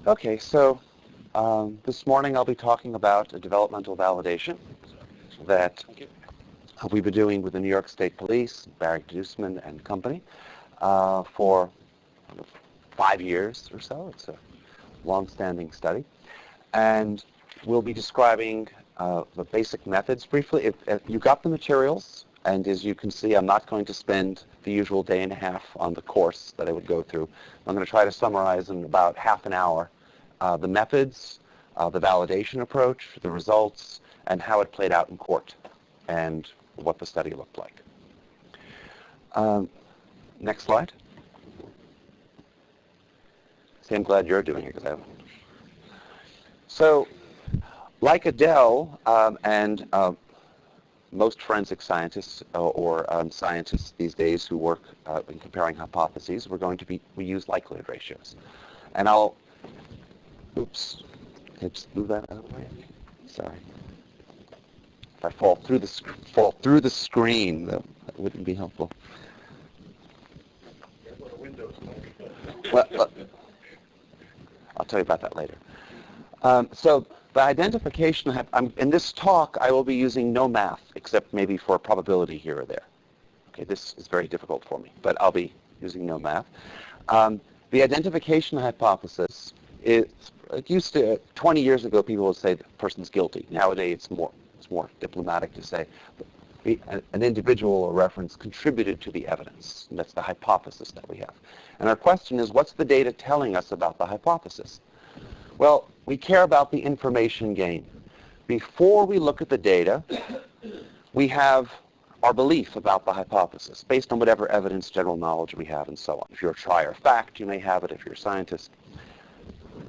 Okay, so this morning I'll be talking about a developmental validation that we've been doing with the New York State Police, Barry Deuceman and company, for 5 years or so. It's a long-standing study. And we'll be describing the basic methods briefly. If you got the materials, and as you can see, I'm not going to spend the usual day and a half on the course that I would go through. I'm going to try to summarize in about half an hour the methods, the validation approach, the results, and how it played out in court, and what the study looked like. Next slide. See, I'm glad you're doing it, because I haven't. So, like Adele and most forensic scientists or scientists these days who work in comparing hypotheses, we use likelihood ratios. And I'll, oops, can I just move that out of the way? Sorry. If I fall through the screen, that wouldn't be helpful. Well, I'll tell you about that later. So the identification, in this talk, I will be using no math, except maybe for a probability here or there. Okay, this is very difficult for me, but I'll be using no math. The identification hypothesis is, it used to, 20 years ago, people would say the person's guilty. Nowadays, it's more diplomatic to say an individual or reference contributed to the evidence. And that's the hypothesis that we have. And our question is, what's the data telling us about the hypothesis? Well, we care about the information gain. Before we look at the data, we have our belief about the hypothesis, based on whatever evidence, general knowledge we have, and so on. If you're a trier of fact, you may have it. If you're a scientist,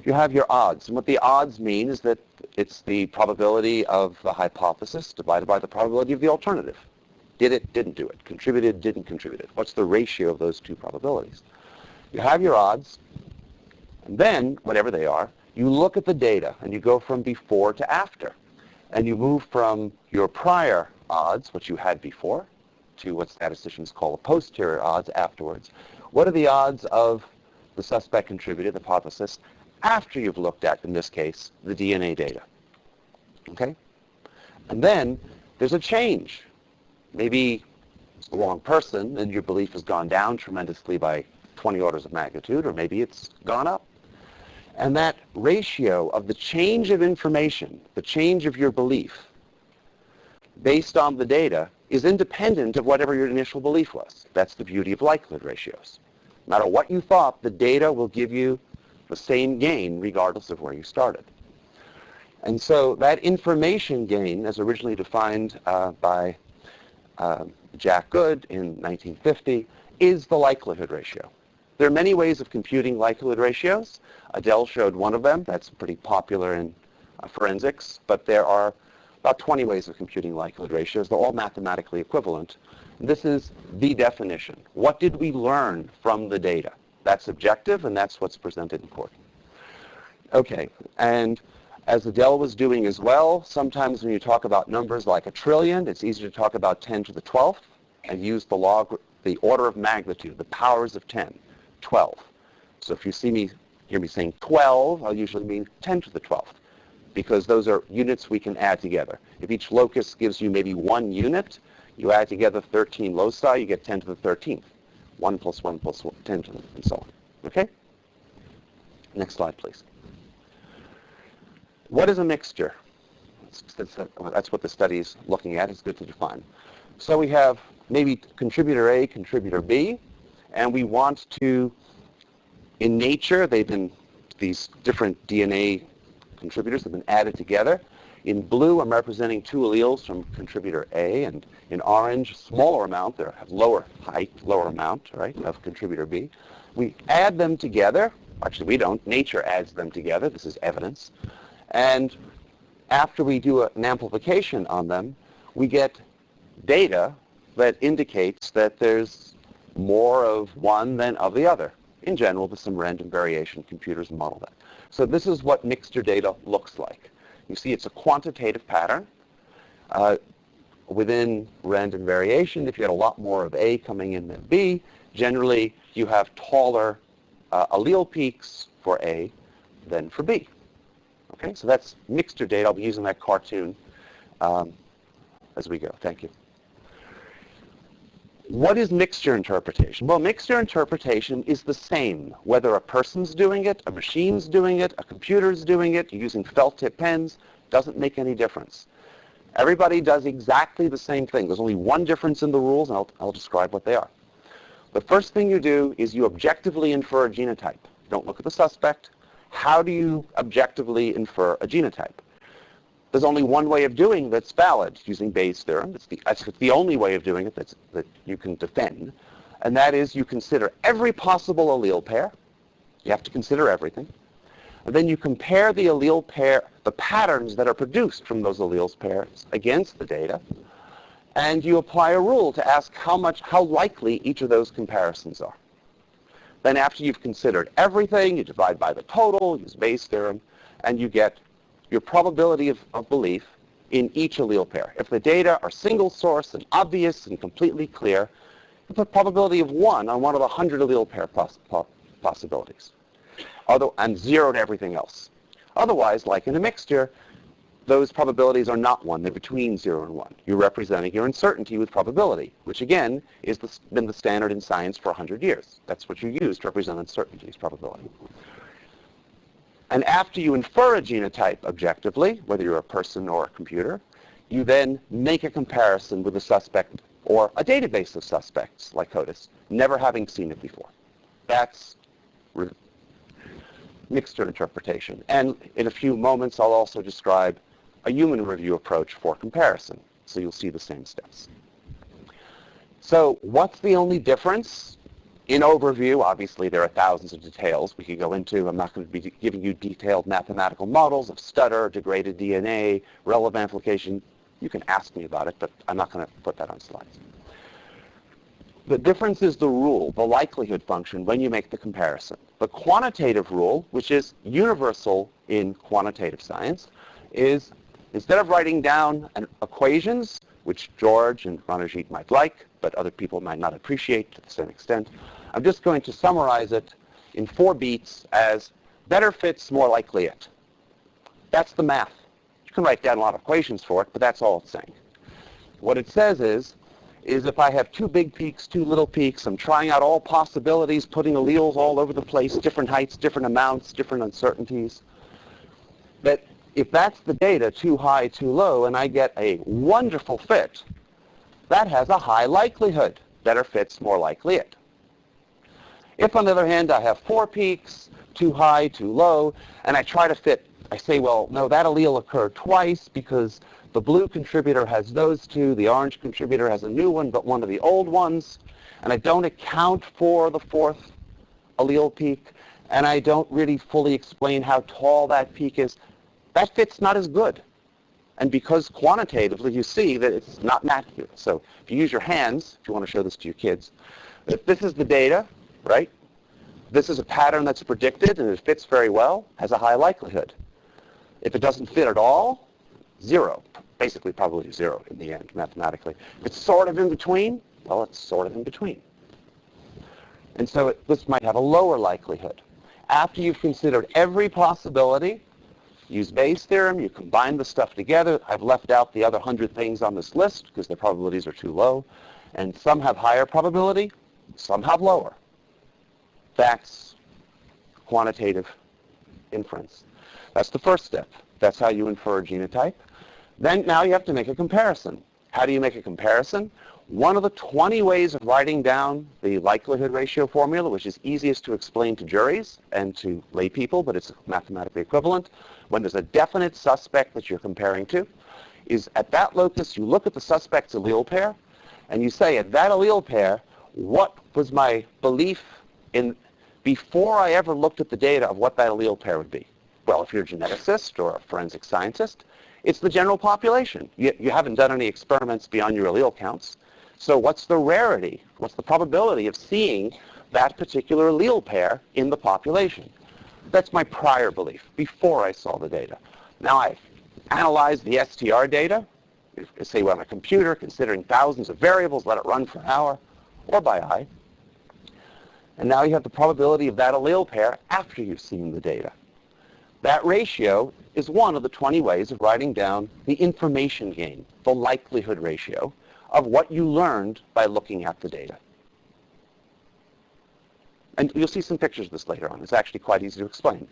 you have your odds. And what the odds mean is that it's the probability of the hypothesis divided by the probability of the alternative. Did it, didn't do it. Contributed, didn't contribute it. What's the ratio of those two probabilities? You have your odds, and then, whatever they are, you look at the data, and you go from before to after. And you move from your prior odds, what you had before, to what statisticians call the posterior odds afterwards. What are the odds of the suspect contributed, the hypothesis, after you've looked at, in this case, the DNA data? Okay? And then there's a change. Maybe it's the wrong person, and your belief has gone down tremendously by 20 orders of magnitude, or maybe it's gone up. And that ratio of the change of information, the change of your belief, based on the data, is independent of whatever your initial belief was. That's the beauty of likelihood ratios. No matter what you thought, the data will give you the same gain regardless of where you started. And so that information gain, as originally defined by Jack Good in 1950, is the likelihood ratio. There are many ways of computing likelihood ratios. Adele showed one of them. That's pretty popular in forensics. But there are about 20 ways of computing likelihood ratios. They're all mathematically equivalent. And this is the definition. What did we learn from the data? That's objective, and that's what's presented in court. Okay, and as Adele was doing as well, sometimes when you talk about numbers like a trillion, it's easier to talk about 10 to the 12th and use the order of magnitude, the powers of 10. 12. So if you hear me saying 12, I'll usually mean 10 to the 12th, because those are units we can add together. If each locus gives you maybe 1 unit, you add together 13 loci, you get 10 to the 13th. 1 plus 1 plus 1, 10 to the, and so on. Okay? Next slide, please. What is a mixture? That's what the study's looking at. It's good to define. So we have maybe contributor A, contributor B, and we want to, in nature, these different DNA contributors have been added together. In blue, I'm representing 2 alleles from contributor A, and in orange, smaller amount, they have lower height, lower amount, right, of contributor B. We add them together. Actually, we don't. Nature adds them together. This is evidence. And after we do an amplification on them, we get data that indicates that there's more of one than of the other. In general, there's some random variation. Computers model that. So this is what mixture data looks like. You see it's a quantitative pattern. Within random variation, if you had a lot more of A coming in than B, generally you have taller allele peaks for A, than for B. Okay, so that's mixture data. I'll be using that cartoon as we go. Thank you. What is mixture interpretation? Well, mixture interpretation is the same, whether a person's doing it, a machine's doing it, a computer's doing it, using felt tip pens, doesn't make any difference. Everybody does exactly the same thing. There's only one difference in the rules, and I'll describe what they are. The first thing you do is you objectively infer a genotype. Don't look at the suspect. How do you objectively infer a genotype? There's only one way of doing that's valid, using Bayes' theorem. That's the only way of doing it that you can defend, and that is you consider every possible allele pair. You have to consider everything. And then you compare the allele pair, the patterns that are produced from those alleles pairs against the data, and you apply a rule to ask how likely each of those comparisons are. Then after you've considered everything, you divide by the total, use Bayes' theorem, and you get your probability of belief in each allele pair. If the data are single source and obvious and completely clear, you put probability of 1 on one of the 100 allele pair possibilities, and 0 to everything else. Otherwise, like in a mixture, those probabilities are not 1. They're between 0 and 1. You're representing your uncertainty with probability, which again has been the standard in science for 100 years. That's what you use to represent uncertainty, is probability. And after you infer a genotype objectively, whether you're a person or a computer, you then make a comparison with a suspect or a database of suspects, like CODIS, never having seen it before. That's mixture interpretation. And in a few moments, I'll also describe a human review approach for comparison. So you'll see the same steps. So what's the only difference? In overview, obviously, there are thousands of details we could go into. I'm not going to be giving you detailed mathematical models of stutter, degraded DNA, relevant application. You can ask me about it, but I'm not going to put that on slides. The difference is the rule, the likelihood function, when you make the comparison. The quantitative rule, which is universal in quantitative science, is instead of writing down equations, which George and Ranajit might like, but other people might not appreciate to the same extent, I'm just going to summarize it in 4 beats as better fits, more likely it. That's the math. You can write down a lot of equations for it, but that's all it's saying. What it says is if I have 2 big peaks, 2 little peaks, I'm trying out all possibilities, putting alleles all over the place, different heights, different amounts, different uncertainties, that if that's the data, too high, too low, and I get a wonderful fit, that has a high likelihood. Better fits, more likely it. If, on the other hand, I have 4 peaks, too high, too low, and I try to fit, I say, well, no, that allele occurred twice because the blue contributor has those 2, the orange contributor has a new one, but one of the old ones, and I don't account for the 4th allele peak, and I don't really fully explain how tall that peak is, that fit's not as good. And because quantitatively you see that it's not accurate. So if you use your hands, if you want to show this to your kids, if this is the data, right? This is a pattern that's predicted and it fits very well, has a high likelihood. If it doesn't fit at all, 0. Basically probably 0 in the end, mathematically. If it's sort of in between, well, it's sort of in between. And so this might have a lower likelihood. After you've considered every possibility, use Bayes' theorem, you combine the stuff together. I've left out the other 100 things on this list because the probabilities are too low. And some have higher probability, some have lower. That's quantitative inference. That's the first step. That's how you infer a genotype. Then now you have to make a comparison. How do you make a comparison? One of the 20 ways of writing down the likelihood ratio formula, which is easiest to explain to juries and to lay people, but it's mathematically equivalent, when there's a definite suspect that you're comparing to, is at that locus you look at the suspect's allele pair, and you say, at that allele pair, what was my belief in before I ever looked at the data of what that allele pair would be? Well, if you're a geneticist or a forensic scientist, it's the general population. You haven't done any experiments beyond your allele counts. So what's the rarity? What's the probability of seeing that particular allele pair in the population? That's my prior belief, before I saw the data. Now I've analyzed the STR data, say on a computer, considering thousands of variables, let it run for an hour, or by eye. And now you have the probability of that allele pair after you've seen the data. That ratio is one of the 20 ways of writing down the information gain, the likelihood ratio of what you learned by looking at the data. And you'll see some pictures of this later on. It's actually quite easy to explain.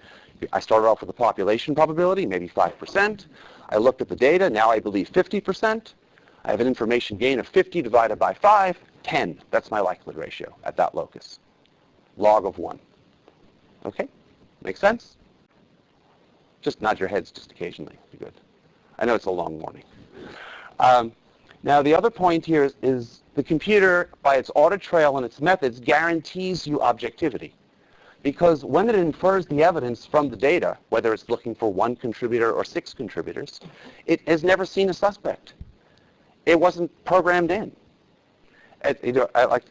I started off with a population probability, maybe 5%. I looked at the data. Now I believe 50%. I have an information gain of 50 divided by 5, 10. That's my likelihood ratio at that locus. Log of 1. Okay? Make sense? Just nod your heads just occasionally. Be good. I know it's a long morning. Now the other point here is the computer, by its audit trail and its methods, guarantees you objectivity. Because when it infers the evidence from the data, whether it's looking for 1 contributor or 6 contributors, it has never seen a suspect. It wasn't programmed in. Like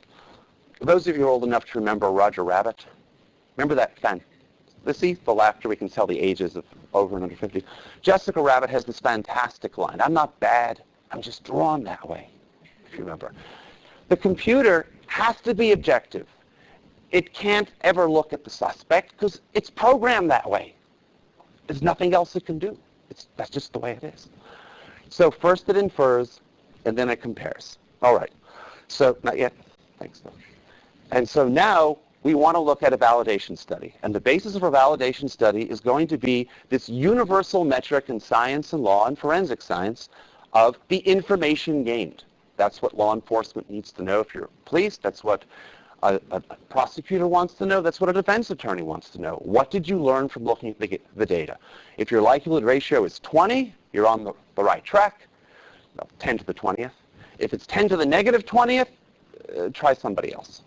those of you old enough to remember Roger Rabbit, remember that fan? See the laughter, we can tell the ages of over and under 50. Jessica Rabbit has this fantastic line, "I'm not bad, I'm just drawn that way," if you remember. The computer has to be objective. It can't ever look at the suspect because it's programmed that way. There's nothing else it can do. That's just the way it is. So first it infers, and then it compares. All right. So, not yet. Thanks, though. And so now we want to look at a validation study. And the basis of our validation study is going to be this universal metric in science and law and forensic science of the information gained. That's what law enforcement needs to know if you're police. That's what a prosecutor wants to know. That's what a defense attorney wants to know. What did you learn from looking at the data? If your likelihood ratio is 20, you're on the right track. 10 to the 20th. If it's 10 to the negative 20th, try somebody else.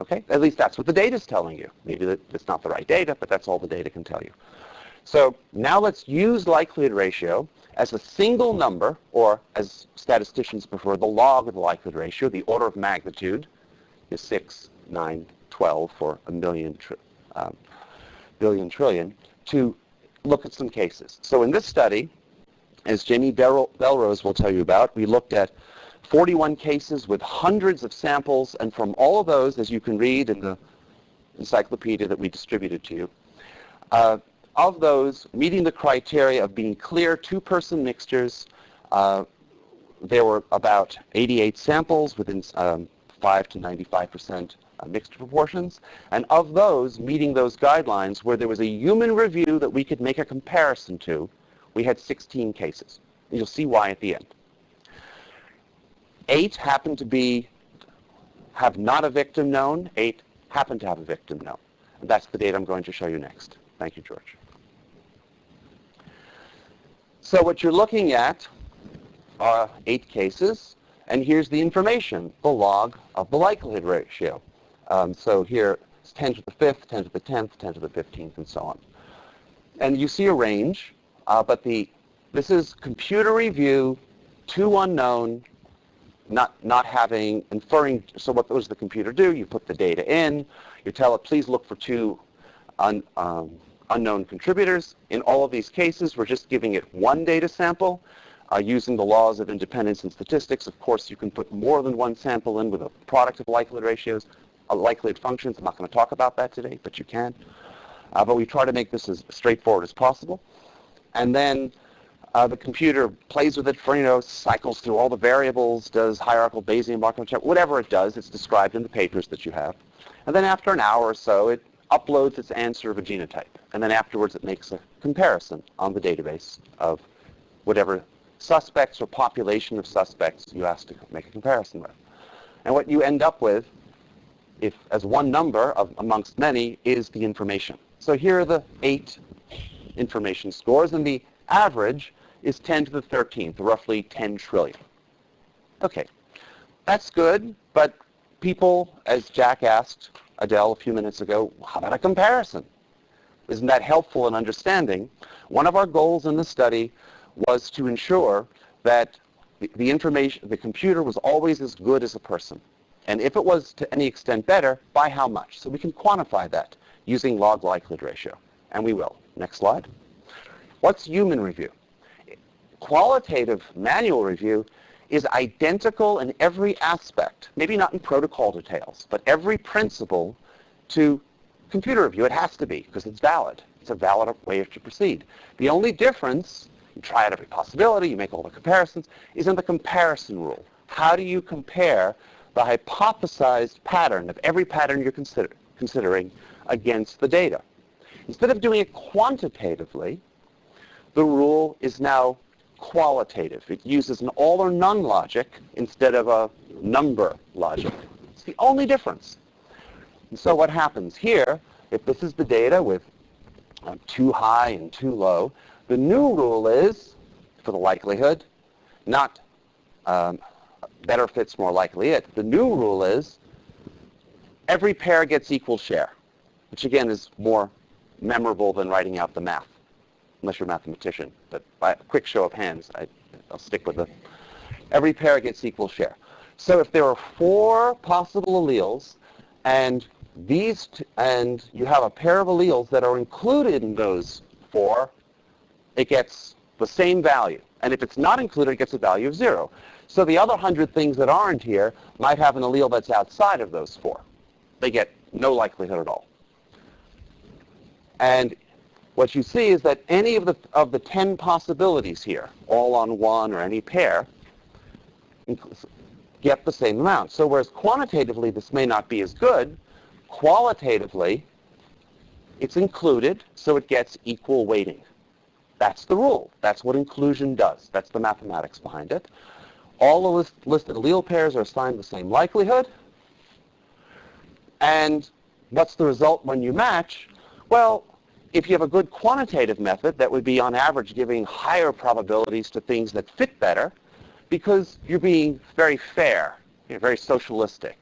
Okay? At least that's what the data is telling you. Maybe it's not the right data, but that's all the data can tell you. So now let's use likelihood ratio as a single number, or as statisticians prefer, the log of the likelihood ratio. The order of magnitude is 6, 9, 12 for a million, billion, trillion, to look at some cases. So in this study, as Jamie Belrose will tell you about, we looked at 41 cases with hundreds of samples, and from all of those, as you can read in the encyclopedia that we distributed to you, of those meeting the criteria of being clear two-person mixtures, there were about 88 samples within 5 to 95% mixed proportions, and of those meeting those guidelines where there was a human review that we could make a comparison to, we had 16 cases. And you'll see why at the end. 8 happened to have not a victim known. 8 happened to have a victim known. And that's the data I'm going to show you next. Thank you, George. So what you're looking at are 8 cases, and here's the information, the log of the likelihood ratio. So here it's 10 to the 5th, 10 to the 10th, 10 to the 15th, and so on. And you see a range, but this is computer review, 2 unknown, not having, inferring. So what does the computer do? You put the data in, you tell it, please look for 2 unknown contributors. In all of these cases, we're just giving it 1 data sample. Using the laws of independence and statistics, of course, you can put more than 1 sample in with a product of likelihood ratios, likelihood functions. I'm not going to talk about that today, but you can. But we try to make this as straightforward as possible. And then the computer plays with it for, cycles through all the variables, does hierarchical Bayesian Markov check, whatever it does, it's described in the papers that you have. And then after an hour or so, it uploads its answer of a genotype. And then afterwards, it makes a comparison on the database of whatever suspects or population of suspects you asked to make a comparison with. And what you end up with, if as one number amongst many, is the information. So here are the 8 information scores, and the average is 10 to the 13th, roughly 10 trillion. Okay, that's good, but people, as Jack asked Adele a few minutes ago, how about a comparison? Isn't that helpful in understanding? One of our goals in the study was to ensure that the computer was always as good as a person. And if it was to any extent better, by how much? So we can quantify that using log likelihood ratio. And we will. Next slide. What's human review? Qualitative manual review is identical in every aspect, maybe not in protocol details, but every principle to computer review. It has to be, because it's valid. It's a valid way to proceed. The only difference, you try out every possibility, you make all the comparisons, is in the comparison rule. How do you compare the hypothesized pattern of every pattern you're considering against the data? Instead of doing it quantitatively, the rule is now qualitative. It uses an all or none logic instead of a number logic. It's the only difference. And so what happens here, if this is the data with too high and too low, the new rule is, for the likelihood, not better fits more likely it. The new rule is every pair gets equal share, which again is more memorable than writing out the math, unless you're a mathematician. But by a quick show of hands, I'll stick with it. Every pair gets equal share. So if there are 4 possible alleles, and and you have a pair of alleles that are included in those 4, it gets the same value. And if it's not included, it gets a value of 0. So the other 100 things that aren't here might have an allele that's outside of those 4. They get no likelihood at all. And what you see is that any of the 10 possibilities here, all on one or any pair, get the same amount. So whereas quantitatively this may not be as good, qualitatively it's included, so it gets equal weighting. That's the rule. That's what inclusion does. That's the mathematics behind it. All the listed allele pairs are assigned the same likelihood. And what's the result when you match? Well, if you have a good quantitative method, that would be on average giving higher probabilities to things that fit better, because you're being very fair, very socialistic,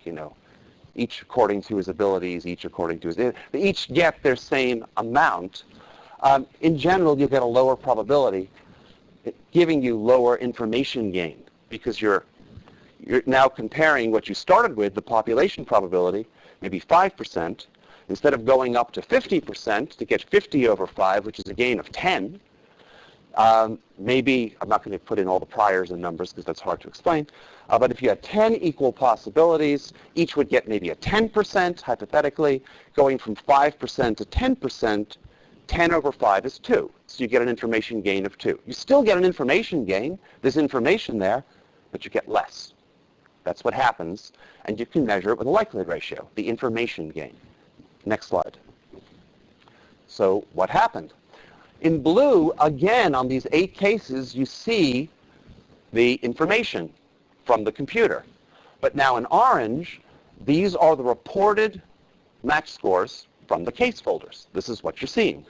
each according to his abilities, each according to his... They each get their same amount. In general, you get a lower probability, giving you lower information gain, because you're now comparing what you started with, the population probability, maybe 5%, instead of going up to 50% to get 50 over 5, which is a gain of 10. Maybe, I'm not going to put in all the priors and numbers because that's hard to explain, but if you had 10 equal possibilities, each would get maybe a 10%, hypothetically. Going from 5% to 10%, 10 over 5 is 2. So you get an information gain of 2. You still get an information gain. There's information there, but you get less. That's what happens, and you can measure it with a likelihood ratio, the information gain. Next slide. So what happened? In blue, again, on these 8 cases, you see the information from the computer. But now in orange, these are the reported match scores from the case folders. This is what you're seeing.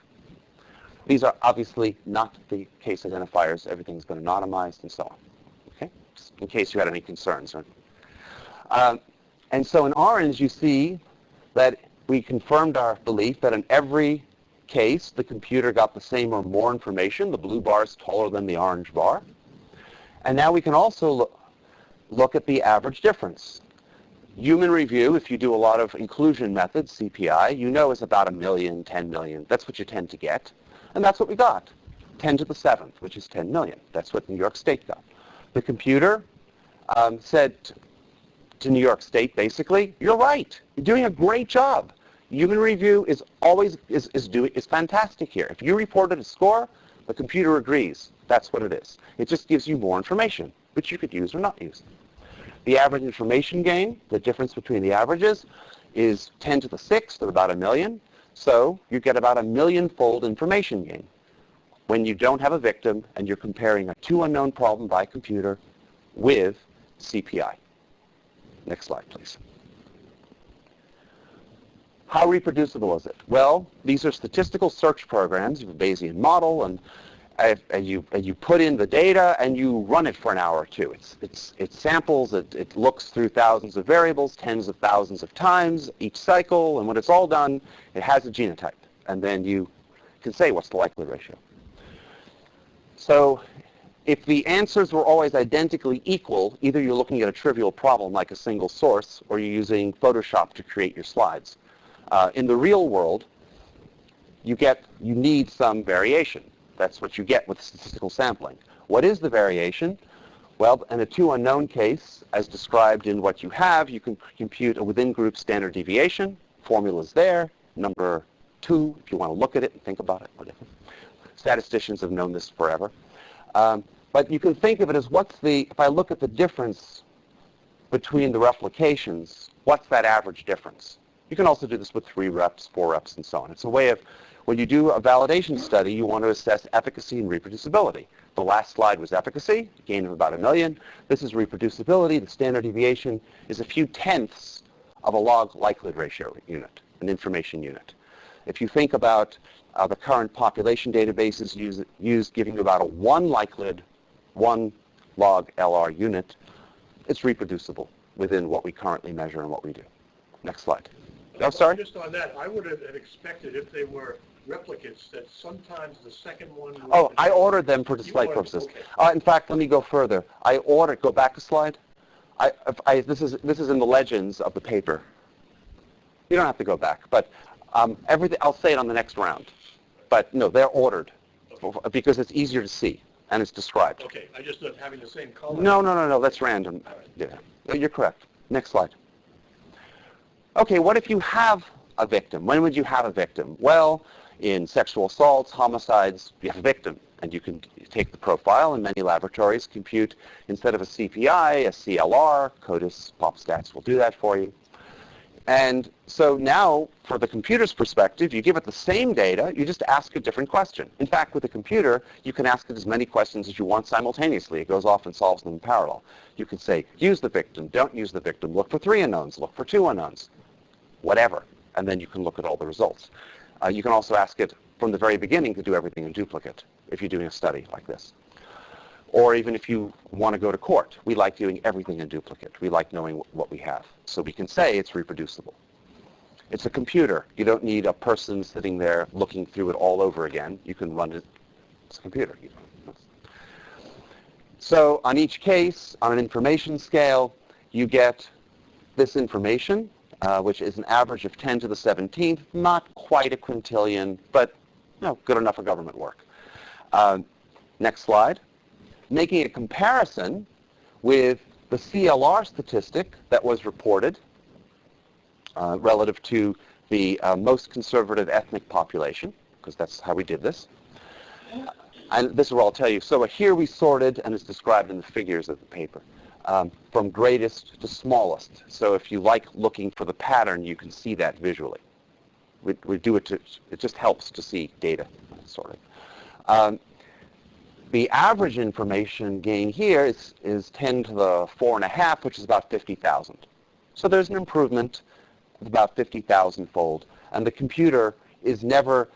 These are obviously not the case identifiers. Everything's been anonymized and so on. Okay? Just in case you had any concerns. And so in orange, you see that we confirmed our belief that in every case, the computer got the same or more information. The blue bar is taller than the orange bar. And now we can also look at the average difference. Human review, if you do a lot of inclusion methods, CPI, you know is about 1 million, 10 million. That's what you tend to get. And that's what we got, 10 to the 7th, which is 10 million. That's what New York State got. The computer said to New York State, basically, you're right. You're doing a great job. Human review is always is fantastic here. If you reported a score, the computer agrees. That's what it is. It just gives you more information, which you could use or not use. The average information gain, the difference between the averages, is 10 to the 6th, or about 1 million. So you get about 1 million-fold information gain when you don't have a victim and you're comparing a 2 unknown problem by computer with CPI. Next slide, please. How reproducible is it? Well, these are statistical search programs. You have a Bayesian model, and you put in the data, and you run it for an hour or two. It samples, it looks through thousands of variables, tens of thousands of times each cycle, and when it's all done, it has a genotype. And then you can say, what's the likelihood ratio? So if the answers were always identically equal, either you're looking at a trivial problem like a single source, or you're using Photoshop to create your slides. In the real world, you need some variation. That's what you get with statistical sampling. What is the variation? Well, in a 2 unknown case, as described in what you have, you can compute a within-group standard deviation. Formula's there. number 2, if you want to look at it and think about it, whatever. Statisticians have known this forever. But you can think of it as if I look at the difference between the replications, what's that average difference? You can also do this with 3 reps, 4 reps, and so on. It's a way of, when you do a validation study, you want to assess efficacy and reproducibility. The last slide was efficacy, a gain of about 1 million. This is reproducibility. The standard deviation is a few tenths of a log likelihood ratio unit, an information unit. If you think about the current population databases used giving you about a 1 likelihood, 1 log LR unit, it's reproducible within what we currently measure and what we do. Next slide. Oh, sorry? Just on that, I would have expected if they were replicates that sometimes the second one... Oh, I ordered them for display purposes. Okay. In fact, let me go further. Go back a slide. This is in the legends of the paper. You don't have to go back, but everything, I'll say it on the next round. But no, they're ordered because it's easier to see and it's described. Okay, I just thought having the same color. No, that's random. Right. Yeah, you're correct. Next slide. Okay, what if you have a victim? When would you have a victim? Well, in sexual assaults, homicides, you have a victim. And you can take the profile, and many laboratories compute, instead of a CPI, a CLR. CODIS, PopStats will do that for you. And so now, for the computer's perspective, you give it the same data, you just ask a different question. In fact, with a computer, you can ask it as many questions as you want simultaneously. It goes off and solves them in parallel. You can say, use the victim, don't use the victim, look for 3 unknowns, look for 2 unknowns, whatever. And then you can look at all the results. You can also ask it from the very beginning to do everything in duplicate if you're doing a study like this. Or even if you want to go to court, we like doing everything in duplicate. We like knowing what we have. So we can say it's reproducible. It's a computer. You don't need a person sitting there looking through it all over again. You can run it. It's a computer. So on each case, on an information scale, you get this information, which is an average of 10 to the 17th. Not quite a quintillion, but good enough for government work. Next slide. Making a comparison with the CLR statistic that was reported relative to the most conservative ethnic population, because that's how we did this. And this is what I'll tell you. So here we sorted, and it's described in the figures of the paper, from greatest to smallest. So if you like looking for the pattern, you can see that visually. We do it it just helps to see data sorted. The average information gain here is 10 to the 4.5, which is about 50,000. So there's an improvement of about 50,000-fold. And the computer is never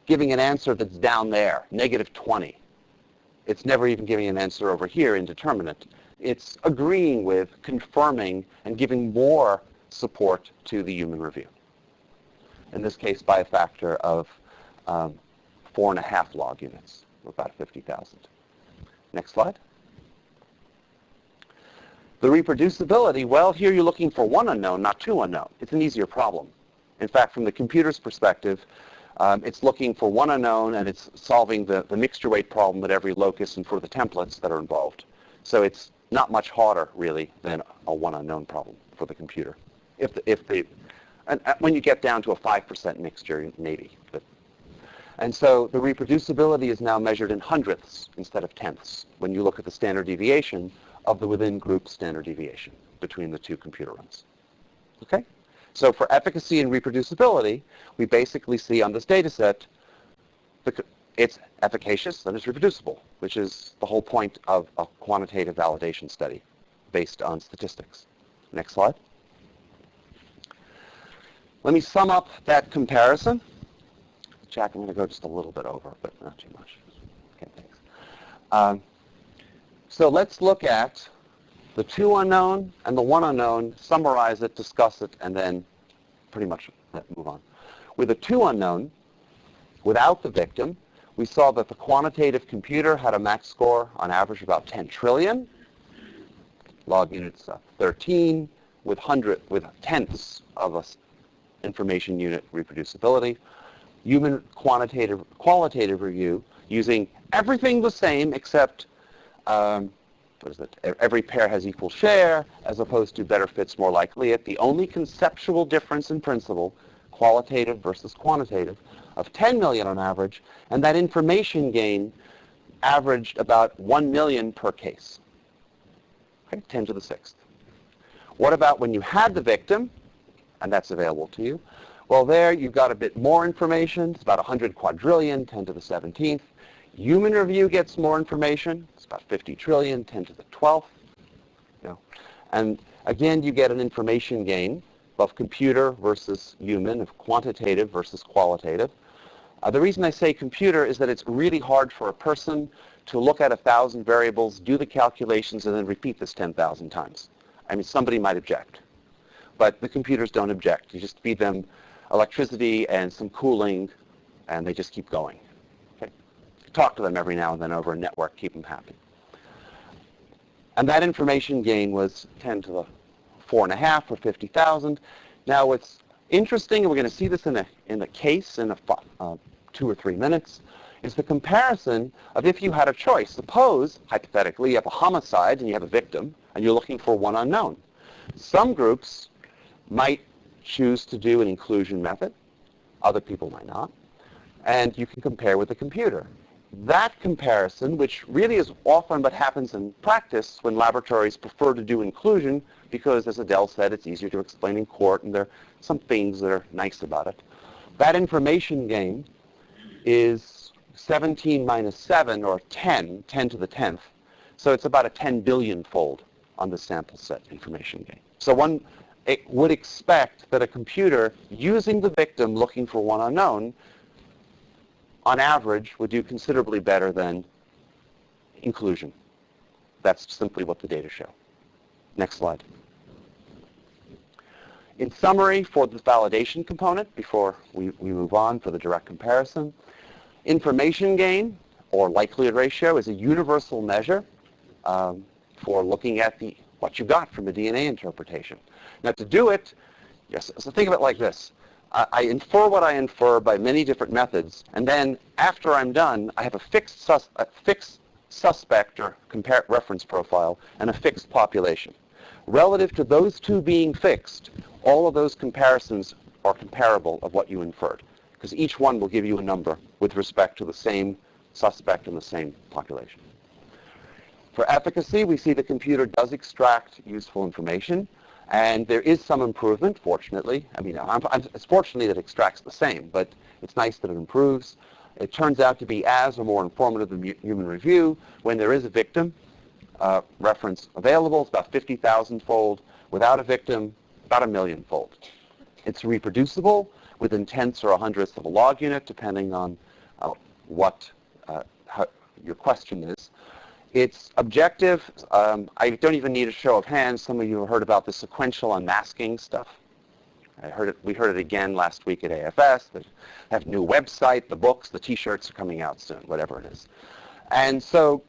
giving an answer that's down there, -20. It's never even giving an answer over here, indeterminate. It's agreeing with, confirming, and giving more support to the human review. In this case, by a factor of 4.5 log units, about 50,000. Next slide. The reproducibility, well, here you're looking for 1 unknown, not 2 unknown. It's an easier problem. In fact, from the computer's perspective, it's looking for 1 unknown, and it's solving the mixture weight problem at every locus and for the templates that are involved. So it's not much harder, really, than a 1 unknown problem for the computer. And when you get down to a 5% mixture, maybe. And so the reproducibility is now measured in hundredths instead of tenths when you look at the standard deviation of the within group standard deviation between the 2 computer runs. Okay? So for efficacy and reproducibility, we basically see on this data set it's efficacious and it's reproducible, which is the whole point of a quantitative validation study based on statistics. Next slide. Let me sum up that comparison. Jack, I'm going to go just a little bit over, but not too much. Okay, thanks. So let's look at the 2 unknown and the 1 unknown, summarize it, discuss it, and then pretty much move on. With the 2 unknown, without the victim, we saw that the quantitative computer had a max score on average about 10 trillion, log units 13, with tenths of a information unit reproducibility. Human qualitative review using everything the same except what is it? Every pair has equal share, as opposed to better fits, more likely it. The only conceptual difference in principle, qualitative versus quantitative, of 10 million on average, and that information gain averaged about 1 million per case. Okay, 10 to the 6th. What about when you had the victim, and that's available to you? Well, there you've got a bit more information. It's about 100 quadrillion, 10 to the 17th. Human review gets more information. It's about 50 trillion, 10 to the 12th. You know. And again, you get an information gain of computer versus human, of quantitative versus qualitative. The reason I say computer is that it's really hard for a person to look at 1,000 variables, do the calculations, and then repeat this 10,000 times. I mean, somebody might object. But the computers don't object. You just feed them electricity and some cooling, and they just keep going. Okay? Talk to them every now and then over a network, keep them happy. And that information gain was 10 to the 4.5 or 50,000. Now what's interesting, and we're going to see this in a case in 2 or 3 minutes, is the comparison of if you had a choice. Suppose, hypothetically, you have a homicide and you have a victim, and you're looking for one unknown. Some groups might choose to do an inclusion method. Other people might not. And you can compare with the computer. That comparison, which really is often what happens in practice when laboratories prefer to do inclusion, because, as Adele said, it's easier to explain in court, and there are some things that are nice about it. That information gain is 17 minus 7, or 10 to the 10th. So it's about a 10 billion fold on the sample set information gain. So one would expect that a computer using the victim looking for one unknown, on average, would do considerably better than inclusion. That's simply what the data show. Next slide. In summary, for the validation component, before we move on for the direct comparison, information gain, or likelihood ratio, is a universal measure for looking at what you got from a DNA interpretation. Now, to do it, so think of it like this. I infer what I infer by many different methods, and then after I'm done, I have a fixed suspect or reference profile and a fixed population. Relative to those two being fixed, all of those comparisons are comparable of what you inferred, because each one will give you a number with respect to the same suspect and the same population. For efficacy, we see the computer does extract useful information, and there is some improvement, fortunately. I mean, it's fortunately that it extracts the same, but it's nice that it improves. It turns out to be as or more informative than human review. When there is a victim reference available, it's about 50,000-fold. Without a victim, about 1 million-fold. It's reproducible within tenths or 100ths of a log unit, depending on what your question is. It's objective. I don't even need a show of hands. Some of you have heard about the sequential unmasking stuff. We heard it again last week at AFS. They have a new website, the books, the T-shirts are coming out soon, whatever it is. And so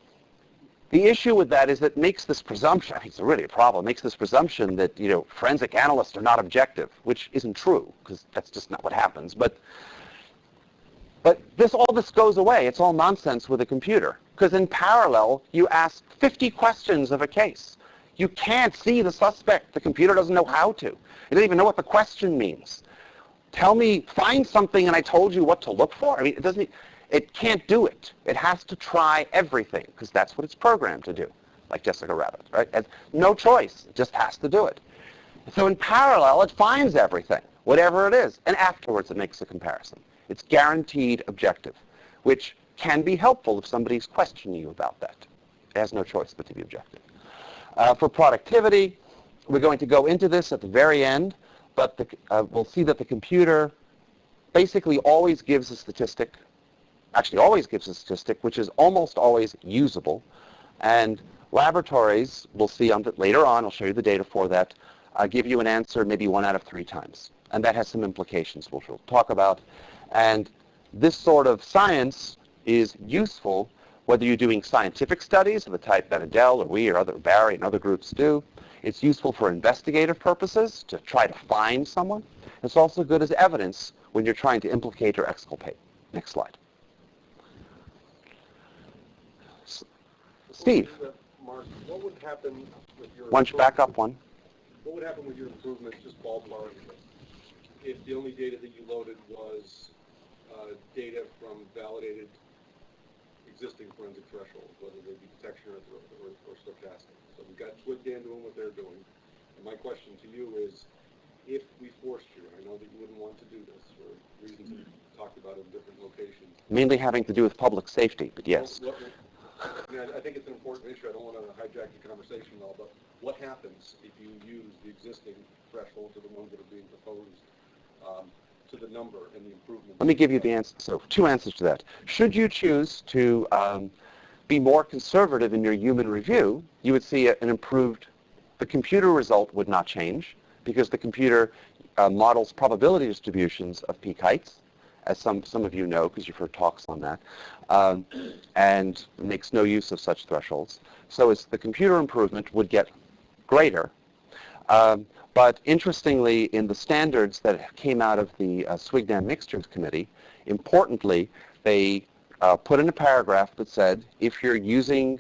the issue with that is it makes this presumption, I think it's really a problem, makes this presumption that, forensic analysts are not objective, which isn't true, because that's just not what happens. But all this goes away. It's all nonsense with a computer. Because in parallel, you ask 50 questions of a case. You can't see the suspect. The computer doesn't know how to. It doesn't even know what the question means. Tell me, find something and I told you what to look for? I mean, it can't do it. It has to try everything, because that's what it's programmed to do, like Jessica Rabbit, right? It has no choice. It just has to do it. So in parallel, it finds everything, whatever it is, and afterwards it makes a comparison. It's guaranteed objective, which can be helpful if somebody's questioning you about that. It has no choice but to be objective. For productivity, we're going to go into this at the very end, but we'll see that the computer basically always gives a statistic, which is almost always usable. And laboratories, we'll see later on, I'll show you the data for that, give you an answer maybe 1 out of 3 times. And that has some implications, which we'll talk about. And this sort of science is useful whether you're doing scientific studies of the type that Adele or we or Barry and other groups do. It's useful for investigative purposes to try to find someone. It's also good as evidence when you're trying to implicate or exculpate. Next slide. Steve. Mark, what would happen with your... Why don't you back up one? What would happen with your improvements, just ballpark, if the only data that you loaded was data from validated existing forensic thresholds, whether they be detection or stochastic? So we've got TrueAllele doing what they're doing. And my question to you is, if we forced you, I know that you wouldn't want to do this for reasons that we've talked about in different locations. Mainly having to do with public safety, but yes. I think it's an important issue. I don't want to hijack the conversation at all, but what happens if you use the existing thresholds of the ones that are being proposed to the number and the improvement? Let me give you the answer. So 2 answers to that. Should you choose to be more conservative in your human review, you would see an improved, the computer result would not change because the computer models probability distributions of peak heights, as some of you know because you've heard talks on that, and makes no use of such thresholds. So it's the computer improvement would get greater. But interestingly, in the standards that came out of the Swigdam Mixtures Committee, importantly, they put in a paragraph that said, if you're using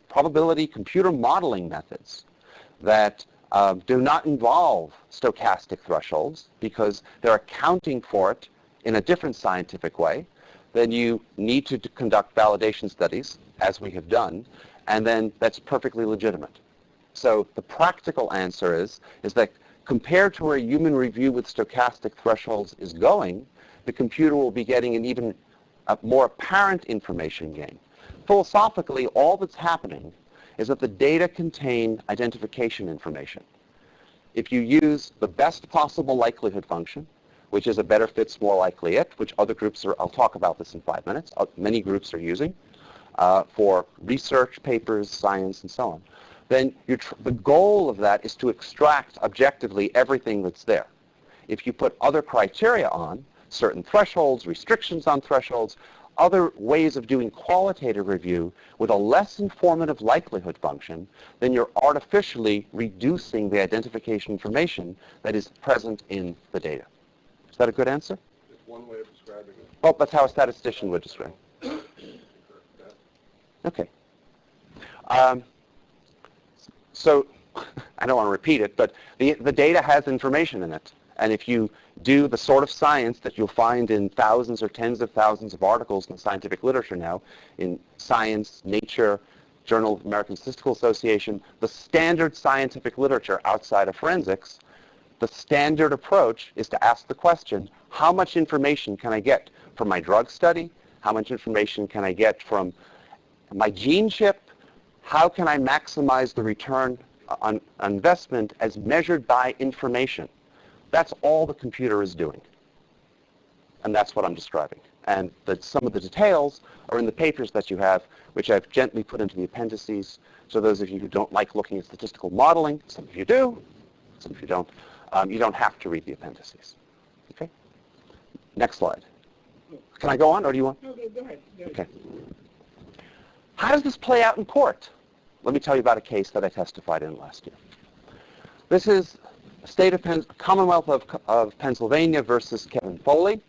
probability computer modeling methods that do not involve stochastic thresholds because they're accounting for it in a different scientific way, then you need to conduct validation studies, as we have done, and then that's perfectly legitimate. So the practical answer is that compared to where human review with stochastic thresholds is going, the computer will be getting an even more apparent information gain. Philosophically, all that's happening is that the data contain identification information. If you use the best possible likelihood function, which is a better fits more likely it, which other groups are, I'll talk about this in 5 minutes, many groups are using for research papers, science, and so on, then the goal of that is to extract objectively everything that's there. If you put other criteria on, certain thresholds, restrictions on thresholds, other ways of doing qualitative review with a less informative likelihood function, then you're artificially reducing the identification information that is present in the data. Is that a good answer? It's one way of describing it. Oh, that's how a statistician would describe it. Okay. So I don't want to repeat it, but the data has information in it. And if you do the sort of science that you'll find in thousands or tens of thousands of articles in the scientific literature now, in Science, Nature, Journal of American Statistical Association, the standard scientific literature outside of forensics, the standard approach is to ask the question, how much information can I get from my drug study? How much information can I get from my gene chip? How can I maximize the return on investment as measured by information? That's all the computer is doing. And that's what I'm describing. And some of the details are in the papers that you have, which I've gently put into the appendices. So those of you who don't like looking at statistical modeling, some of you do, some of you don't have to read the appendices. Okay? Next slide. Can I go on, or do you want? No, go ahead. Okay. How does this play out in court? Let me tell you about a case that I testified in last year. This is State of Commonwealth of Pennsylvania versus Kevin Foley.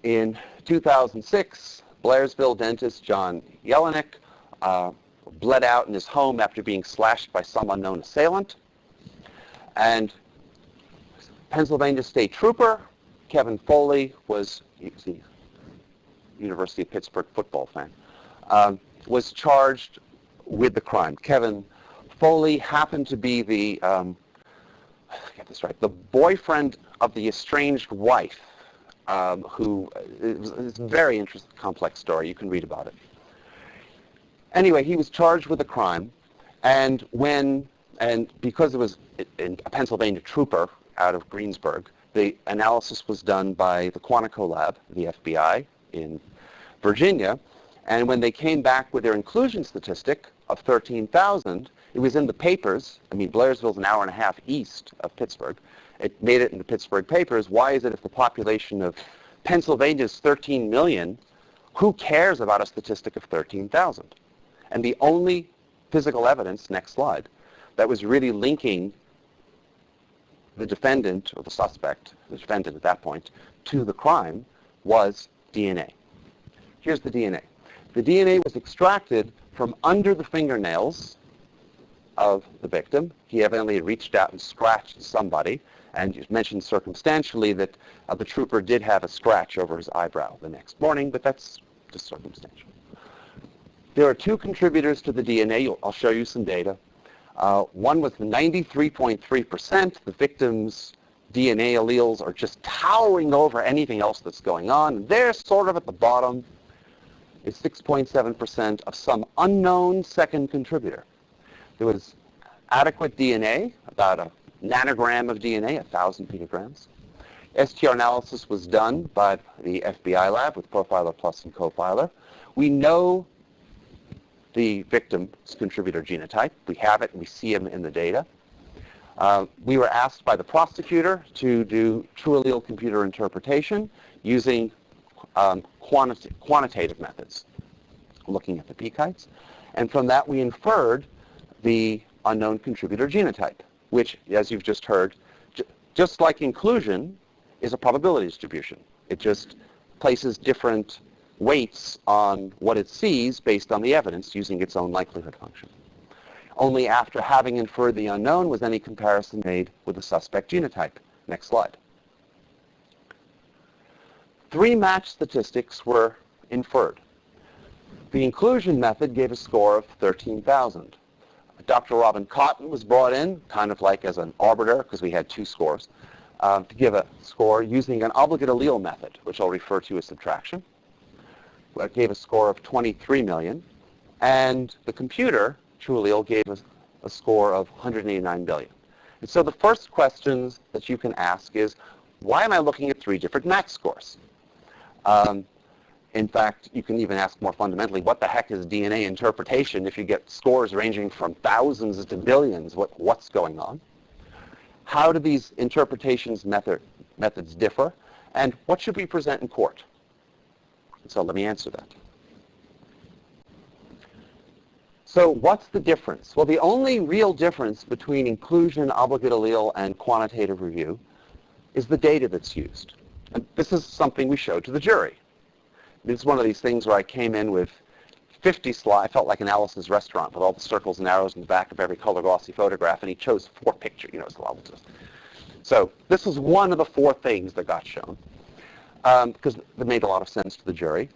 In 2006, Blairsville dentist John Jelinek bled out in his home after being slashed by some unknown assailant. And Pennsylvania State Trooper Kevin Foley was the University of Pittsburgh football fan, was charged with the crime. Kevin Foley happened to be the, get this right, the boyfriend of the estranged wife, who it's a very interesting, complex story. You can read about it. Anyway, he was charged with a crime, and because it was a Pennsylvania trooper out of Greensburg, the analysis was done by the Quantico lab, the FBI in Virginia, and when they came back with their inclusion statistic of 13,000, it was in the papers. I mean, Blairsville's an hour and a half east of Pittsburgh. It made it in the Pittsburgh papers. Why is it if the population of Pennsylvania is 13 million, who cares about a statistic of 13,000? And the only physical evidence, next slide, that was really linking the defendant, or the suspect, the defendant at that point, to the crime was DNA. Here's the DNA. The DNA was extracted from under the fingernails of the victim. He evidently reached out and scratched somebody, and you mentioned circumstantially that the trooper did have a scratch over his eyebrow the next morning, but that's just circumstantial. There are two contributors to the DNA. I'll show you some data. One was 93.3%. The victim's DNA alleles are just towering over anything else that's going on. They're sort of at the bottom. Is 6.7% of some unknown second contributor. There was adequate DNA, about a nanogram of DNA, 1,000 picograms. STR analysis was done by the FBI lab with Profiler Plus and Cofiler. We know the victim's contributor genotype. We have it, and we see him in the data. We were asked by the prosecutor to do TrueAllele computer interpretation using quantitative methods, looking at the peak heights. And from that, we inferred the unknown contributor genotype, which, as you've just heard, just like inclusion, is a probability distribution. It just places different weights on what it sees based on the evidence using its own likelihood function. Only after having inferred the unknown was any comparison made with the suspect genotype. Next slide. 3 match statistics were inferred. The inclusion method gave a score of 13,000. Dr. Robin Cotton was brought in, kind of like as an arbiter, because we had 2 scores, to give a score using an obligate allele method, which I'll refer to as subtraction. It gave a score of 23 million. And the computer, TrueAllele, gave us a score of 189 billion. And so the first questions that you can ask is, why am I looking at 3 different match scores? In fact, you can even ask more fundamentally, what the heck is DNA interpretation if you get scores ranging from thousands to billions? What's going on? How do these interpretations methods differ? And what should we present in court? So let me answer that. So what's the difference? Well, the only real difference between inclusion, obligate allele, and quantitative review is the data that's used. And this is something we showed to the jury. It's one of these things where I came in with 50 slides. I felt like an Alice's Restaurant with all the circles and arrows in the back of every color glossy photograph, and he chose 4 pictures. So this is one of the 4 things that got shown because it made a lot of sense to the jury.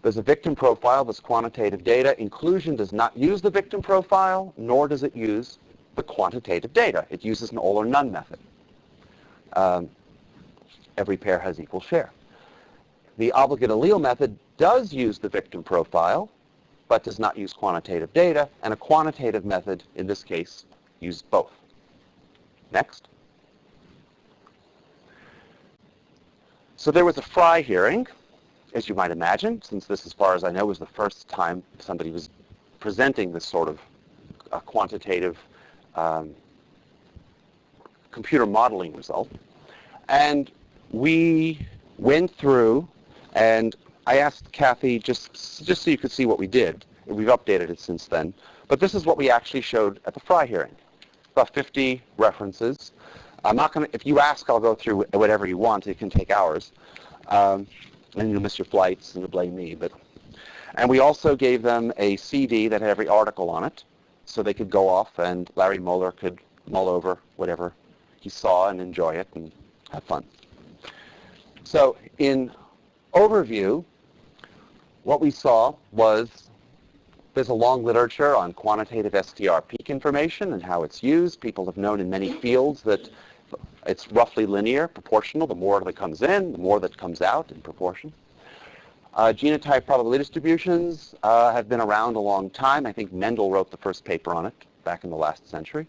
There's a victim profile, there's quantitative data. Inclusion does not use the victim profile, nor does it use the quantitative data. It uses an all or none method. Every pair has equal share. The obligate allele method does use the victim profile, but does not use quantitative data, and a quantitative method, in this case, used both. Next. So there was a Frye hearing, as you might imagine, since this, as far as I know, was the first time somebody was presenting this sort of quantitative computer modeling result. And we went through, and I asked Kathy, just so you could see what we did, and we've updated it since then, but this is what we actually showed at the Frye hearing. About 50 references. I'm not going to, if you ask, I'll go through whatever you want. It can take hours. And you'll miss your flights and you'll blame me. And we also gave them a CD that had every article on it, so they could go off and Larry Mueller could mull over whatever he saw and enjoy it and have fun. So in overview, what we saw was there's a long literature on quantitative STR peak information and how it's used. People have known in many fields that it's roughly linear, proportional. The more that comes in, the more that comes out in proportion. Genotype probability distributions have been around a long time. I think Mendel wrote the first paper on it back in the last century.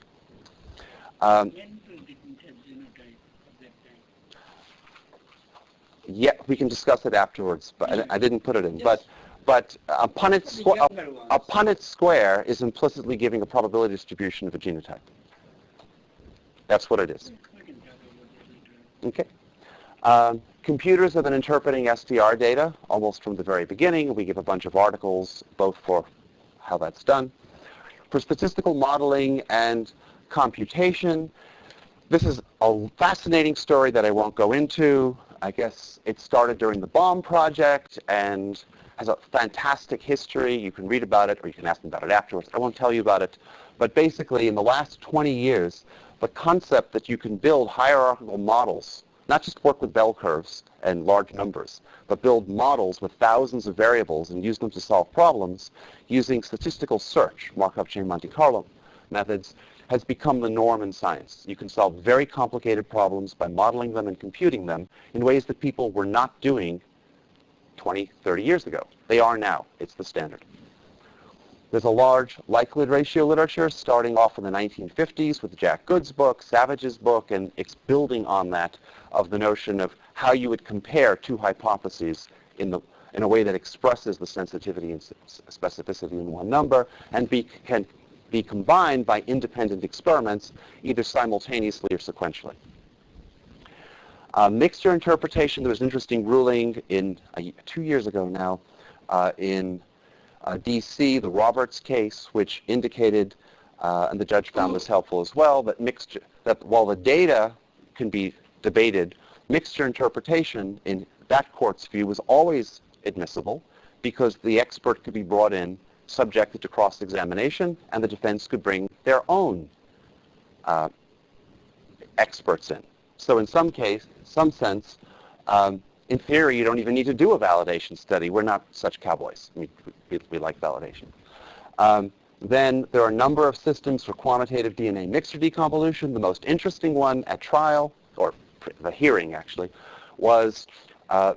Yeah, we can discuss it afterwards, but I didn't put it in. Yes. But a Punnett square is implicitly giving a probability distribution of a genotype. That's what it is. Okay. Computers have been interpreting STR data almost from the very beginning. We give a bunch of articles both for how that's done. For statistical modeling and computation, this is a fascinating story that I won't go into. I guess it started during the bomb project, and has a fantastic history. You can read about it, or you can ask them about it afterwards. I won't tell you about it. But basically, in the last 20 years, the concept that you can build hierarchical models, not just work with bell curves and large numbers, but build models with thousands of variables and use them to solve problems using statistical search, Markov chain Monte Carlo methods, has become the norm in science. You can solve very complicated problems by modeling them and computing them in ways that people were not doing 20, 30 years ago. They are now. It's the standard. There's a large likelihood ratio literature starting off in the 1950s with Jack Good's book, Savage's book, and it's building on that of the notion of how you would compare two hypotheses in a way that expresses the sensitivity and specificity in one number and can be combined by independent experiments either simultaneously or sequentially. Mixture interpretation, there was an interesting ruling 2 years ago now in D.C., the Roberts case, which indicated, and the judge found this helpful as well, that while the data can be debated, mixture interpretation in that court's view was always admissible because the expert could be brought in subjected to cross-examination, and the defense could bring their own experts in. So in some sense, in theory, you don't even need to do a validation study. We're not such cowboys. We like validation. Then there are a number of systems for quantitative DNA mixture deconvolution. The most interesting one at trial, or the hearing actually, was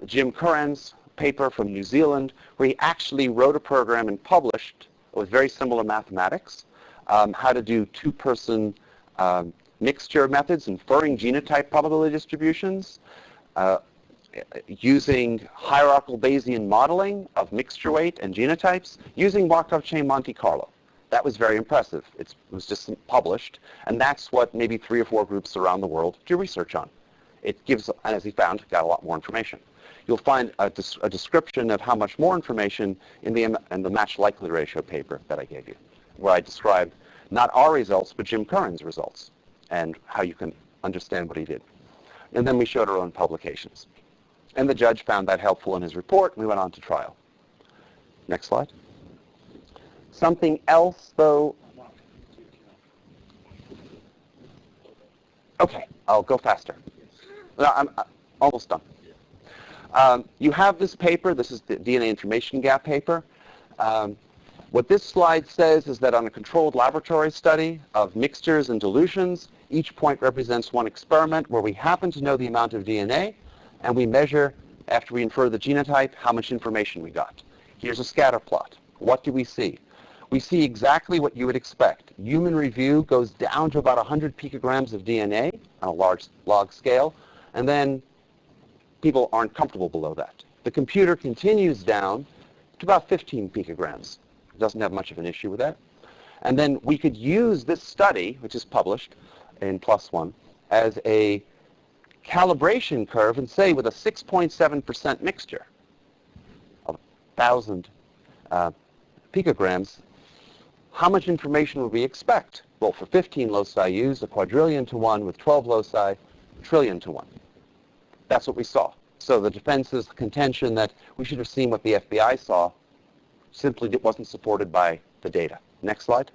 Jim Curran's paper from New Zealand, where he actually wrote a program and published with very similar mathematics how to do two-person mixture methods, inferring genotype probability distributions, using hierarchical Bayesian modeling of mixture weight and genotypes, using Markov chain Monte Carlo. That was very impressive. It was just published, and that's what maybe 3 or 4 groups around the world do research on. It gives, as he found, got a lot more information. You'll find a description of how much more information in the matched likelihood ratio paper that I gave you, where I described not our results, but Jim Curran's results, and how you can understand what he did. And then we showed our own publications. And the judge found that helpful in his report, and we went on to trial. Next slide. Something else, though. Okay, I'll go faster. No, I'm almost done. You have this paper. This is the DNA information gap paper. What this slide says is that on a controlled laboratory study of mixtures and dilutions, each point represents one experiment where we happen to know the amount of DNA, and we measure, after we infer the genotype, how much information we got. Here's a scatter plot. What do we see? We see exactly what you would expect. Human review goes down to about 100 picograms of DNA on a large log scale, and then people aren't comfortable below that. The computer continues down to about 15 picograms. It doesn't have much of an issue with that. And then we could use this study, which is published in PLOS ONE, as a calibration curve and say with a 6.7% mixture of 1,000 picograms, how much information would we expect? Well, for 15 loci used, 1 quadrillion to 1. With 12 loci, 1 trillion to 1. That's what we saw. So the defense's contention that we should have seen what the FBI saw simply wasn't supported by the data. Next slide.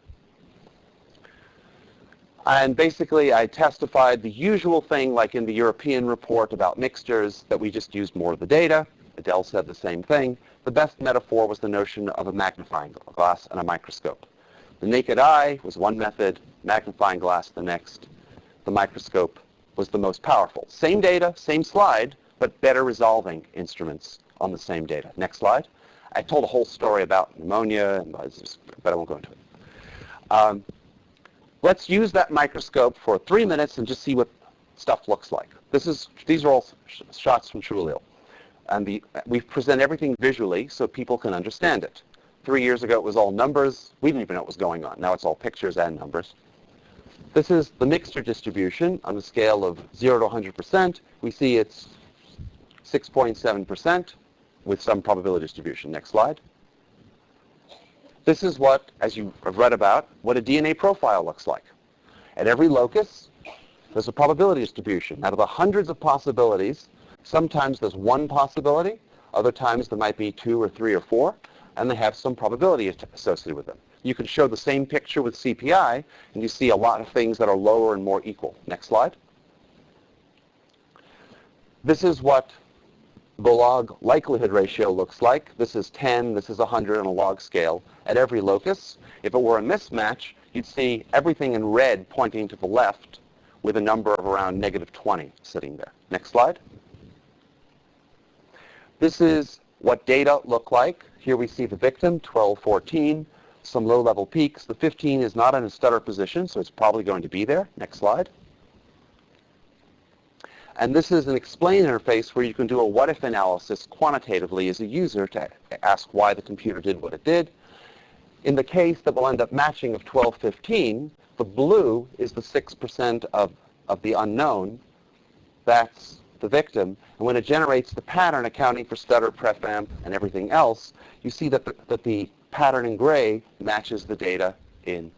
And basically, I testified the usual thing, like in the European report about mixtures, that we just used more of the data. Adele said the same thing. The best metaphor was the notion of a magnifying glass and a microscope. The naked eye was one method, magnifying glass the next. The microscope was the most powerful. Same data, same slide, but better resolving instruments on the same data. Next slide. I told a whole story about pneumonia, but I won't go into it. Let's use that microscope for 3 minutes and just see what stuff looks like. These are all shots from TrueAllele. And we present everything visually so people can understand it. 3 years ago, it was all numbers. We didn't even know what was going on. Now it's all pictures and numbers. This is the mixture distribution on a scale of 0 to 100%. We see it's 6.7% with some probability distribution. Next slide. This is what, as you have read about, what a DNA profile looks like. At every locus, there's a probability distribution. Out of the hundreds of possibilities, sometimes there's one possibility. Other times there might be 2 or 3 or 4, and they have some probability associated with them. You can show the same picture with CPI, and you see a lot of things that are lower and more equal. Next slide. This is what the log likelihood ratio looks like. This is 10, this is 100 on a log scale at every locus. If it were a mismatch, you'd see everything in red pointing to the left with a number of around -20 sitting there. Next slide. This is what data look like. Here we see the victim, 12, 14, some low-level peaks. The 15 is not in a stutter position, so it's probably going to be there. Next slide. And this is an explain interface where you can do a what-if analysis quantitatively as a user to ask why the computer did what it did. In the case that will end up matching of 12, 15, the blue is the 6% of the unknown. That's the victim. And when it generates the pattern accounting for stutter, prefamp, and everything else, you see that the pattern in gray matches the data in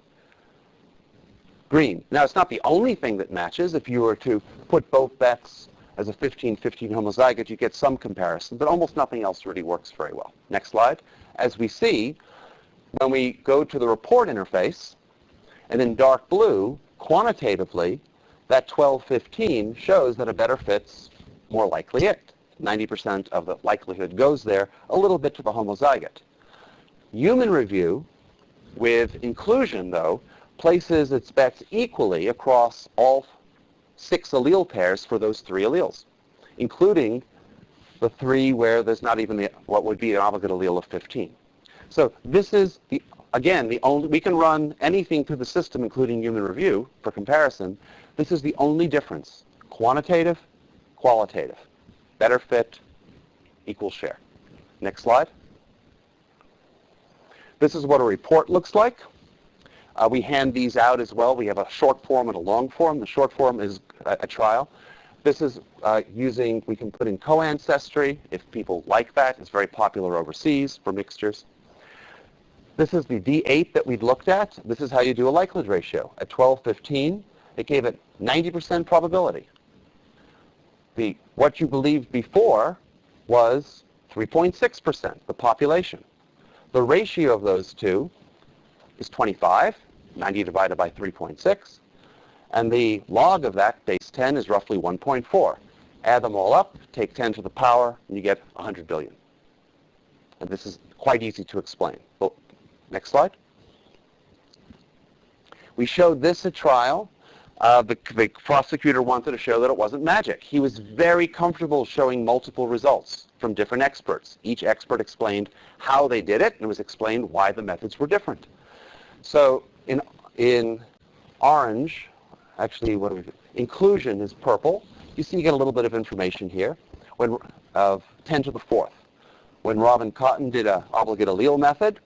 green. Now, it's not the only thing that matches. If you were to put both bets as a 15-15 homozygote, you get some comparison, but almost nothing else really works very well. Next slide. As we see, when we go to the report interface, and in dark blue, quantitatively, that 12-15 shows that a better fit's more likely it. 90% of the likelihood goes there, a little bit to the homozygote. Human review, with inclusion, though, places its bets equally across all 6 allele pairs for those 3 alleles, including the 3 where there's not even what would be an obligate allele of 15. So this is, again, the only, we can run anything through the system, including human review, for comparison. This is the only difference. Quantitative, qualitative. Better fit, equal share. Next slide. This is what a report looks like. We hand these out as well. We have a short form and a long form. The short form is a trial. This is we can put in co-ancestry if people like that. It's very popular overseas for mixtures. This is the D8 that we'd looked at. This is how you do a likelihood ratio. At 12-15, it gave it 90% probability. What you believed before was 3.6%, the population. The ratio of those two is 25, 90 divided by 3.6, and the log of that, base 10, is roughly 1.4. Add them all up, take 10 to the power, and you get 100 billion. And this is quite easy to explain. Well, next slide. We showed this at trial. The prosecutor wanted to show that it wasn't magic. He was very comfortable showing multiple results from different experts. Each expert explained how they did it, and it was explained why the methods were different. So in orange, actually, what do we do? Inclusion is purple. You see you get a little bit of information here of 10 to the 4th. When Robin Cotton did an obligate allele method,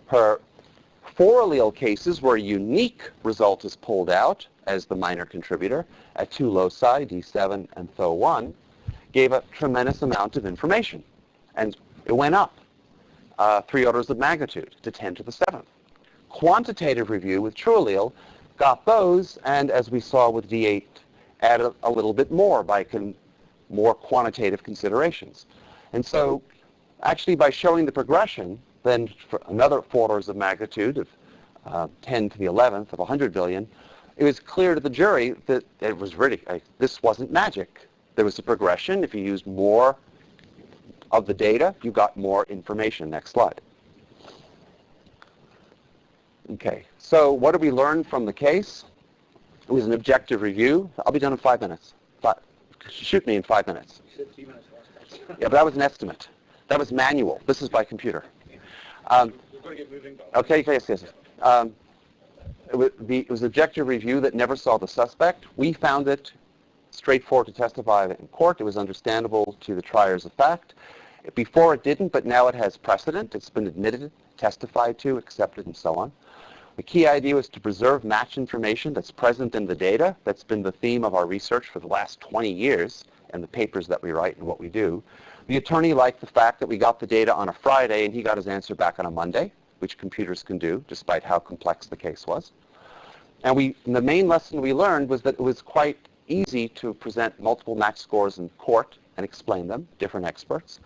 her 4 allele cases where a unique result is pulled out as the minor contributor at 2 loci, D7 and THO1, gave a tremendous amount of information. And it went up 3 orders of magnitude to 10 to the 7th. Quantitative review with TrueAllele got those, and as we saw with D8, added a little bit more by more quantitative considerations. And so actually by showing the progression, then for another 4 orders of magnitude of 10 to the 11th of 100 billion, it was clear to the jury that it was really, this wasn't magic. There was a progression. If you used more of the data, you got more information. Next slide. Okay, so what did we learn from the case? It was an objective review. I'll be done in 5 minutes. Shoot me in 5 minutes. You said 3 minutes last time. Yeah, but that was an estimate. That was manual. This is by computer. We're going to get moving. Okay, yes. It was objective review that never saw the suspect. We found it straightforward to testify in court. It was understandable to the triers of fact. Before it didn't, but now it has precedent. It's been admitted, testified to, accepted, and so on. The key idea was to preserve match information that's present in the data. That's been the theme of our research for the last 20 years and the papers that we write and what we do. The attorney liked the fact that we got the data on a Friday and he got his answer back on a Monday, which computers can do despite how complex the case was. And the main lesson we learned was that it was quite easy to present multiple match scores in court and explain them, different experts.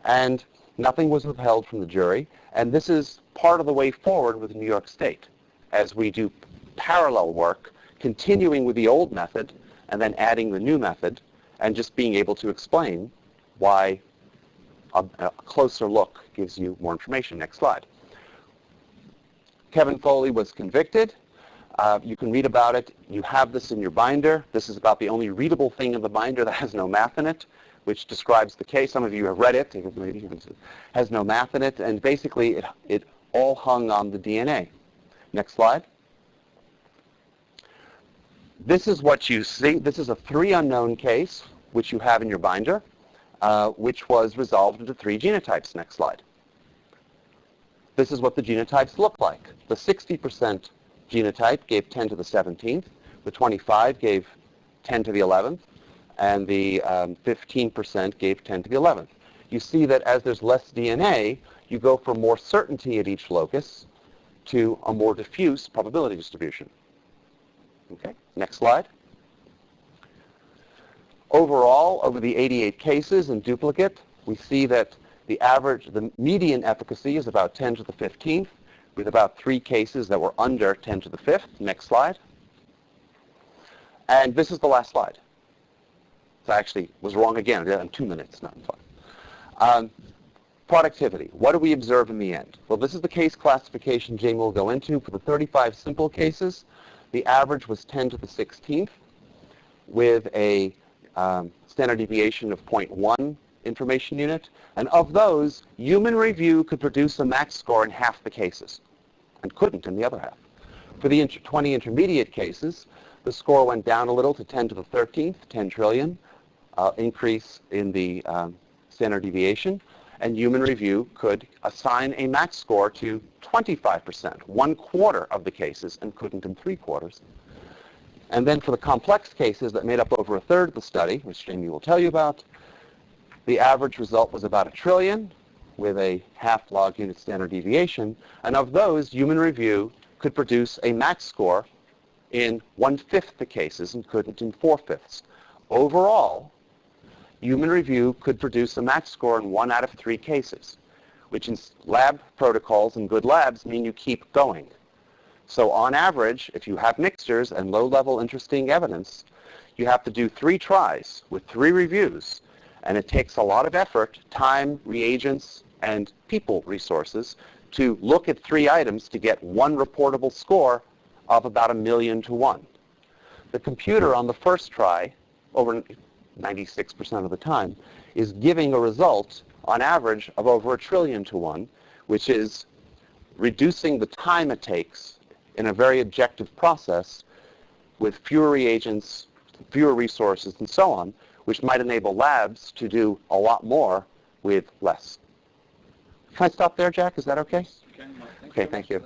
And nothing was withheld from the jury. And this is part of the way forward with New York State, as we do parallel work, continuing with the old method and then adding the new method, and just being able to explain why a closer look gives you more information. Next slide. Kevin Foley was convicted. You can read about it. You have this in your binder. This is about the only readable thing in the binder that has no math in it, which describes the case. Some of you have read it. It has no math in it. And basically, it all hung on the DNA. Next slide. This is what you see. This is a 3 unknown case, which you have in your binder, which was resolved into 3 genotypes. Next slide. This is what the genotypes look like. The 60% genotype gave 10 to the 17th. The 25 gave 10 to the 11th. And the 15% gave 10 to the 11th. You see that as there's less DNA, you go from more certainty at each locus to a more diffuse probability distribution. Okay, next slide. Overall, over the 88 cases in duplicate, we see that the median efficacy is about 10 to the 15th, with about 3 cases that were under 10 to the 5th. Next slide. And this is the last slide. So I actually was wrong again. I did it in 2 minutes, not in 5. Productivity. What do we observe in the end? Well, this is the case classification Jamie will go into. For the 35 simple cases, the average was 10 to the 16th with a standard deviation of 0.1 information unit. And of those, human review could produce a max score in half the cases and couldn't in the other half. For the 20 intermediate cases, the score went down a little to 10 to the 13th, 10 trillion, increase in the standard deviation. And human review could assign a max score to 25%, 1/4 of the cases, and couldn't in 3/4. And then for the complex cases that made up over 1/3 of the study, which Jamie will tell you about, the average result was about 1 trillion with a half log unit standard deviation. And of those, human review could produce a max score in 1/5 the cases and couldn't in 4/5. Overall, human review could produce a max score in 1 out of 3 cases, which in lab protocols and good labs mean you keep going. So on average, if you have mixtures and low-level interesting evidence, you have to do 3 tries with 3 reviews, and it takes a lot of effort, time, reagents, and people resources to look at 3 items to get 1 reportable score of about 1,000,000 to 1. The computer on the first try, over 96% of the time, is giving a result on average of over 1 trillion to 1, which is reducing the time it takes in a very objective process with fewer reagents, fewer resources, and so on, which might enable labs to do a lot more with less. Can I stop there, Jack? Is that okay? Okay, Okay, thank you.